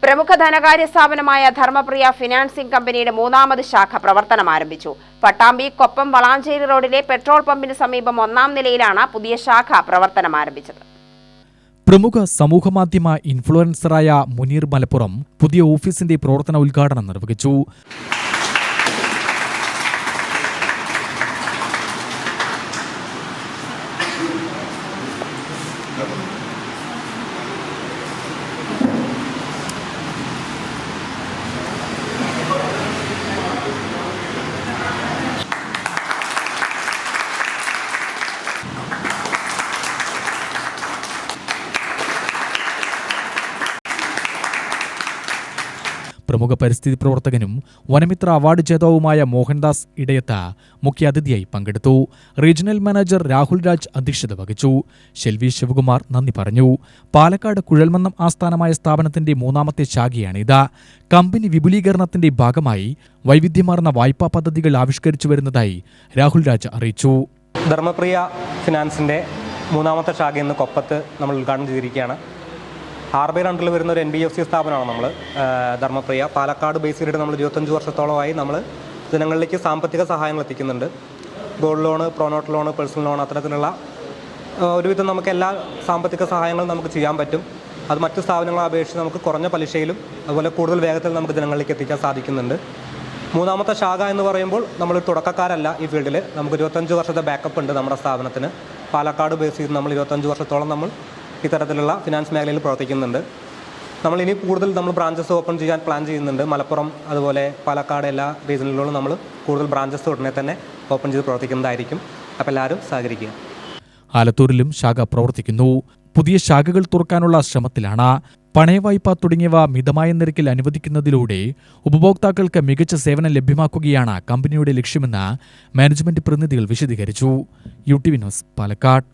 പ്രമുഖ ധനകാര്യ സ്ഥാപനമായ ധർമ്മപ്രിയ ഫിനാൻസിംഗ് കമ്പനിയുടെ മൂന്നാമത് ശാഖ പ്രവർത്തനം ആരംഭിച്ചു. പട്ടാമ്പി കൊപ്പം വളാഞ്ചേരി റോഡിലെ പെട്രോൾ പമ്പിന് സമീപം 1-ാം നിലയിലാണ് പുതിയ ശാഖ പ്രവർത്തനം ആരംഭിച്ചത്. പ്രമുഖ സമൂഹമാധ്യമ ഇൻഫ്ലുവൻസറായ മുനീർ മലപ്പുറം പുതിയ ഓഫീസിന്റെ പ്രവർത്തന ഉദ്ഘാടനം നിർവഹിച്ചു. പ്രമുഖ പരിസ്ഥിതി പ്രവർത്തകനും വനമിത്ര അവാർഡ് ജേതാവുമായ മോഹൻദാസ് ഇടയത്ത് മുഖ്യാതിഥിയായി പങ്കെടുത്തു. റീജിയണൽ മാനേജർ രാഹുൽ രാജ് അധ്യക്ഷത വഹിച്ചു. ഷെൽവി ശിവകുമാർ നന്ദി പറഞ്ഞു. പാലക്കാട് കുഴൽമന്നം ആസ്ഥാനമായ സ്ഥാപനത്തിന്റെ മൂന്നാമത്തെ ശാഖയാണിത്. കമ്പനി വിപുലീകരണത്തിന്റെ ഭാഗമായി വൈവിധ്യമാർന്ന വായ്പാ പദ്ധതികൾ ആവിഷ്കരിച്ചു വരുന്നതായി രാഹുൽ രാജ് അറിയിച്ചു. ധർമ്മപ്രിയ ഫിനാൻസിന്റെ മൂന്നാമത്തെ ശാഖ ഇന്ന് കൊപ്പത്ത് നമ്മൾ ഉദ്ഘാടനം ചെയ്തിരിക്കുകയാണ്. RBI അണ്ടറിൽ വരുന്ന ഒരു NBFC സ്ഥാപനമാണ് നമ്മൾ ധർമ്മപ്രിയ. പാലക്കാട് ബേസ് ചെയ്തിട്ട് നമ്മൾ 25 വർഷത്തോളമായി നമ്മൾ ജനങ്ങളിലേക്ക് സാമ്പത്തിക സഹായങ്ങൾ എത്തിക്കുന്നുണ്ട്. Gold loan, pronote loan, personal loan, അത്തരത്തിലുള്ള ഒരുവിധം നമുക്ക് എല്ലാ സാമ്പത്തിക സഹായങ്ങളും നമുക്ക് ചെയ്യാൻ പറ്റും. അത് മറ്റ് സ്ഥാപനങ്ങളെ അപേക്ഷിച്ച് നമുക്ക് കുറഞ്ഞ പലിശയിലും അതുപോലെ കൂടുതൽ വേഗത്തിൽ നമുക്ക് ജനങ്ങളിലേക്ക് എത്തിക്കാൻ സാധിക്കുന്നുണ്ട്. മൂന്നാമത്തെ ശാഖ എന്ന് പറയുമ്പോൾ നമ്മൾ തുടക്കക്കാരല്ല ഈ ഫീൽഡിൽ. നമുക്ക് 25 വർഷത്തെ ബാക്കപ്പ് ഉണ്ട് നമ്മുടെ സ്ഥാപനത്തിന്. പാലക്കാട് ബേസ് ചെയ്ത് നമ്മൾ 25 വർഷത്തോളം നമ്മൾ ഇത്തരത്തിലുള്ള ഫിനാൻസ് മേഖലയിൽ പ്രവർത്തിക്കുന്നുണ്ട്. നമ്മൾ ഇനി കൂടുതൽ ബ്രാഞ്ചസ് ഓപ്പൺ ചെയ്യാൻ പ്ലാൻ ചെയ്യുന്നുണ്ട്. മലപ്പുറം അതുപോലെ പാലക്കാട് എല്ലാ റീജിയനുകളിലും നമ്മൾ കൂടുതൽ ബ്രാഞ്ചസ് ഉടനെ തന്നെ ഓപ്പൺ ചെയ്ത് പ്രവർത്തിക്കുന്നതായിരിക്കും. അപ്പോൾ എല്ലാവരും സഹകരിക്കുക. ആലത്തൂരിലും ശാഖ പ്രവർത്തിക്കുന്നു. പുതിയ ശാഖകൾ തുറക്കാനുള്ള ശ്രമത്തിലാണ്. പണയവായ്പ തുടങ്ങിയവ മിതമായ നിരക്കിൽ അനുവദിക്കുന്നതിലൂടെ ഉപഭോക്താക്കൾക്ക് മികച്ച സേവനം ലഭ്യമാക്കുകയാണ് കമ്പനിയുടെ ലക്ഷ്യമെന്ന് മാനേജ്മെന്റ് പ്രതിനിധികൾ വിശദീകരിച്ചു. UTV news, Palakkad.